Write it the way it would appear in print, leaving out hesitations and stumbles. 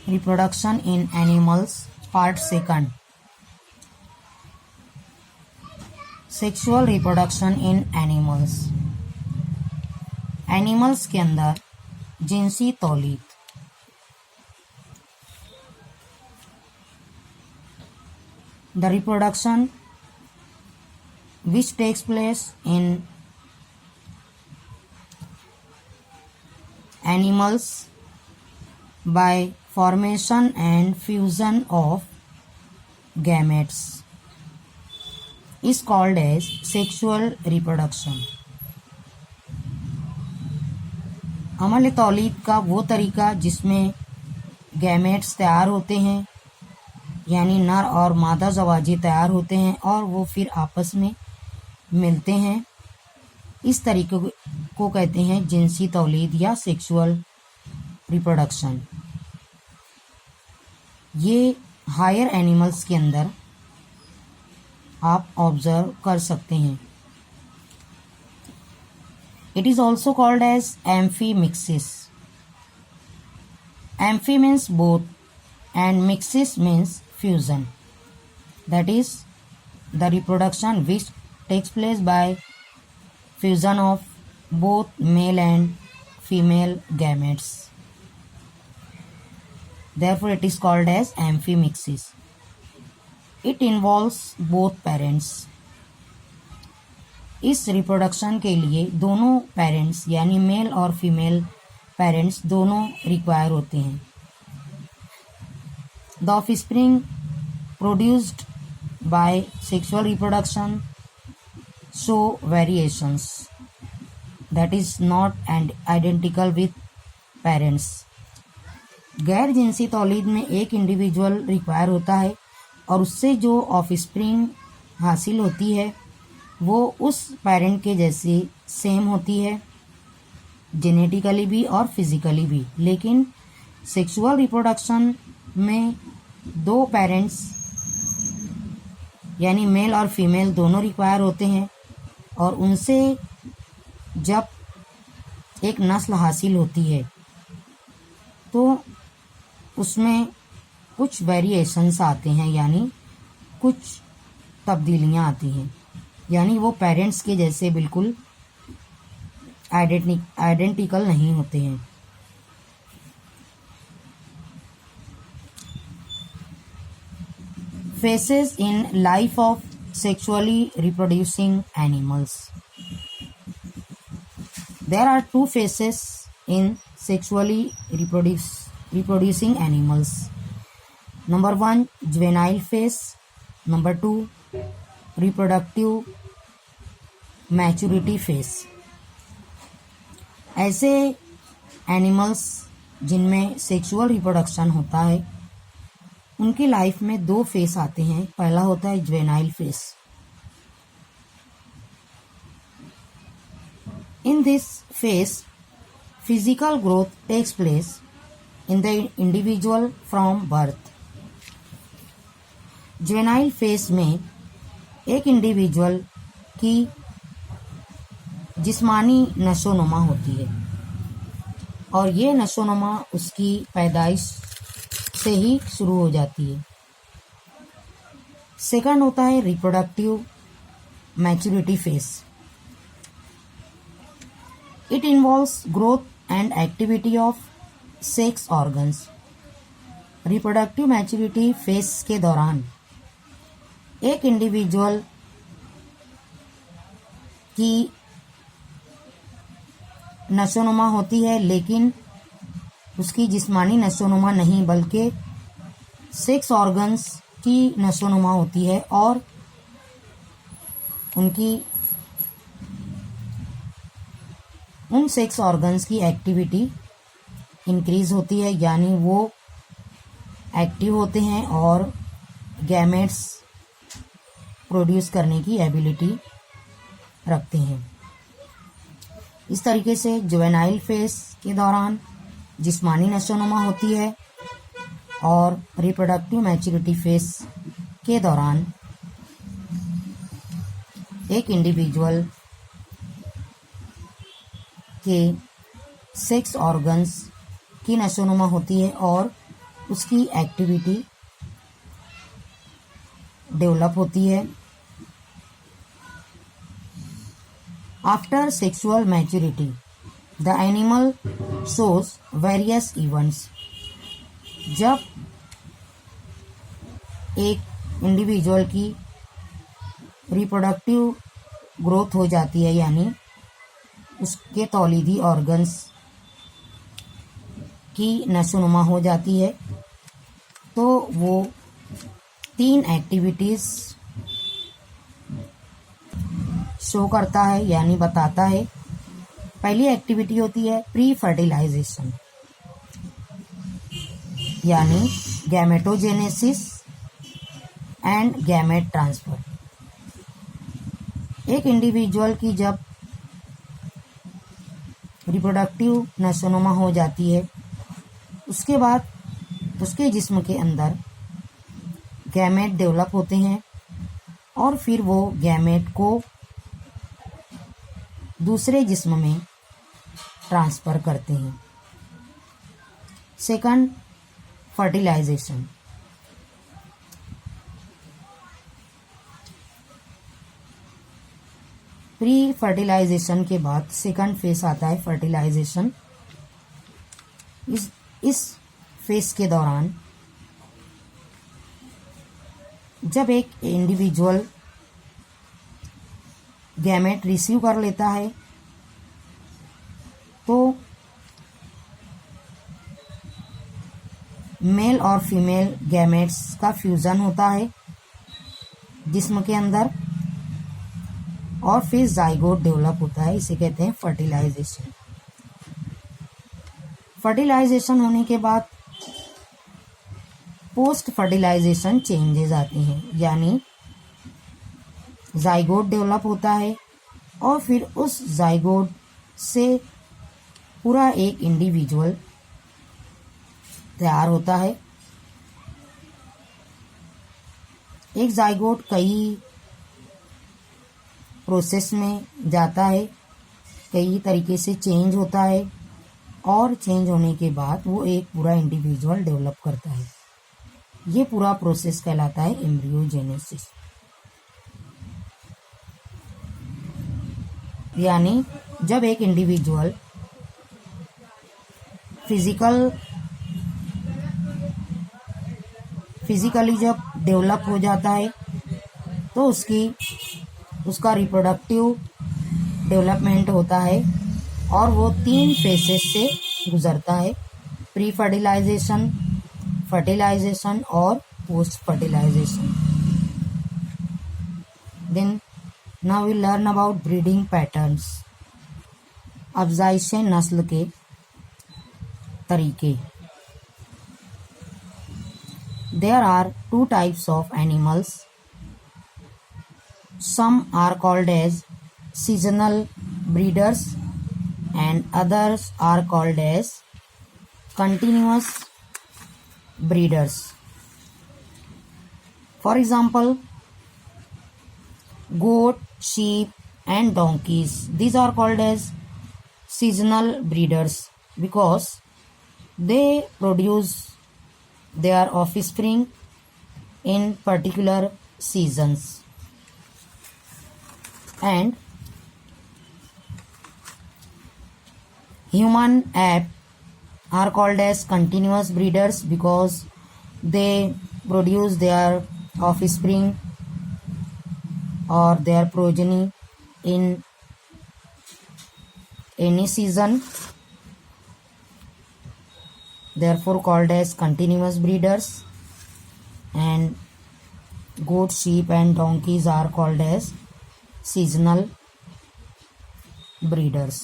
Reproduction in animals, part second. Sexual reproduction in animals. Animals के अंदर जिनसी तौलीद. The reproduction which takes place in animals by formation and fusion of gametes is called as sexual reproduction. अमल तौलीद का वो तरीका जिसमें gametes तैयार होते हैं, यानी नर और मादा ज़वाजी तैयार होते हैं और वो फिर आपस में मिलते हैं, इस तरीके को कहते हैं जिनसी तौलीद या सेक्सुअल रिप्रोडक्शन. ये हायर एनिमल्स के अंदर आप ऑब्जर्व कर सकते हैं. It is also called as amphimixis. Amphi means both and mixis means fusion. That is the reproduction which takes place by fusion of both male and female gametes. Therefore, it is called as amphimixis. It involves both parents. इस reproduction के लिए दोनों parents यानी mail और female parents दोनों require होते हैं. The offspring produced by sexual reproduction show variations that is not and identical with parents. गैर जिनसी तौलीद में एक इंडिविजुअल रिक्वायर होता है और उससे जो ऑफस्प्रिंग हासिल होती है वो उस पेरेंट के जैसी सेम होती है, जेनेटिकली भी और फिजिकली भी. लेकिन सेक्सुअल रिप्रोडक्शन में दो पेरेंट्स यानी मेल और फीमेल दोनों रिक्वायर होते हैं और उनसे जब एक नस्ल हासिल होती है तो उसमें कुछ वेरिएशंस आते हैं, यानी कुछ तब्दीलियां आती हैं, यानी वो पेरेंट्स के जैसे बिल्कुल आइडेंटिकल नहीं होते हैं. Phases in life of sexually reproducing animals. There are two phases in sexually reproducing animals. Number 1, juvenile phase. Number 2, reproductive maturity face. ऐसे एनिमल्स जिनमें सेक्सुअल रिप्रोडक्शन होता है उनकी लाइफ में दो फेस आते हैं. पहला होता है juvenile phase. In this phase physical growth takes place in the individual from birth. Juvenile phase में एक इंडिविजुअल की जिस्मानी नशोनुमा होती है और ये नशोनुमा उसकी पैदाइश से ही शुरू हो जाती है. सेकंड होता है reproductive maturity face. It involves growth and activity of sex organs. Reproductive maturity face के दौरान एक इंडिविजुअल की नशोनुमा होती है, लेकिन उसकी जिस्मानी नशोनुमा नहीं बल्कि सेक्स ऑर्गन्स की नशोनुमा होती है और उन सेक्स ऑर्गन्स की एक्टिविटी इंक्रीज होती है, यानी वो एक्टिव होते हैं और गैमेट्स प्रोड्यूस करने की एबिलिटी रखते हैं. इस तरीके से जुवेनाइल फेस के दौरान जिस्मानी नशोनुमा होती है और रिप्रोडक्टिव मैच्योरिटी फेस के दौरान एक इंडिविजुअल के सेक्स ऑर्गन्स की नशोनुमा होती है और उसकी एक्टिविटी डेवलप होती है। After sexual maturity the animal shows various events. जब एक इंडिविजुअल की रिप्रोडक्टिव ग्रोथ हो जाती है, यानी उसके तौलीदी ऑर्गन्स की नशोनुमा हो जाती है, तो वो 3 एक्टिविटीज़ शो करता है, यानी बताता है। पहली एक्टिविटी होती है प्री फर्टिलाइजेशन, यानी गैमेटोजेनेसिस एंड गैमेट ट्रांसफर। एक इंडिविजुअल की जब रिप्रोडक्टिव नशोनुमा हो जाती है, उसके बाद उसके जिस्म के अंदर गैमेट डेवलप होते हैं और फिर वो गैमेट को दूसरे जिस्म में ट्रांसफ़र करते हैं। Second, fertilisation. प्री फर्टिलाइजेशन के बाद सेकंड फेस आता है फर्टिलाइजेशन। इस फेस के दौरान जब एक इंडिविजुअल गैमेट रिसीव कर लेता है, तो मेल और फीमेल गैमेट्स का फ्यूज़न होता है जिस्म के अंदर, और फिर जाइगोट डेवलप होता है। इसे कहते हैं फर्टिलाइजेशन। फर्टिलाइजेशन होने के बाद पोस्ट फर्टिलाइजेशन चेंजेस आते हैं, यानी जाइगोट डेवलप होता है और फिर उस जाइगोट से पूरा एक इंडिविजुअल तैयार होता है। एक जाइगोट कई प्रोसेस में जाता है, कई तरीके से चेंज होता है, और चेंज होने के बाद वो एक पूरा इंडिविजुअल डेवलप करता है। ये पूरा प्रोसेस कहलाता है एम्ब्रियोजेनेसिस। यानी जब एक इंडिविजुअल फिजिकली जब डेवलप हो जाता है, तो उसका रिप्रोडक्टिव डेवलपमेंट होता है और वो 3 फेसेस से गुजरता है: प्री फर्टिलाइजेशन, फर्टिलाइजेशन और post fertilization. Then now we learn about breeding patterns. अफजाइश नस्ल के तरीके। There are 2 types of animals. Some are called as seasonal breeders and others are called as continuous breeders. For example, goat, sheep and donkeys. These are called as seasonal breeders because they produce their offspring in particular seasons. And human ape are called as continuous breeders because they produce their offspring or their progeny in any season, therefore called as continuous breeders. And goat, sheep and donkeys are called as seasonal breeders.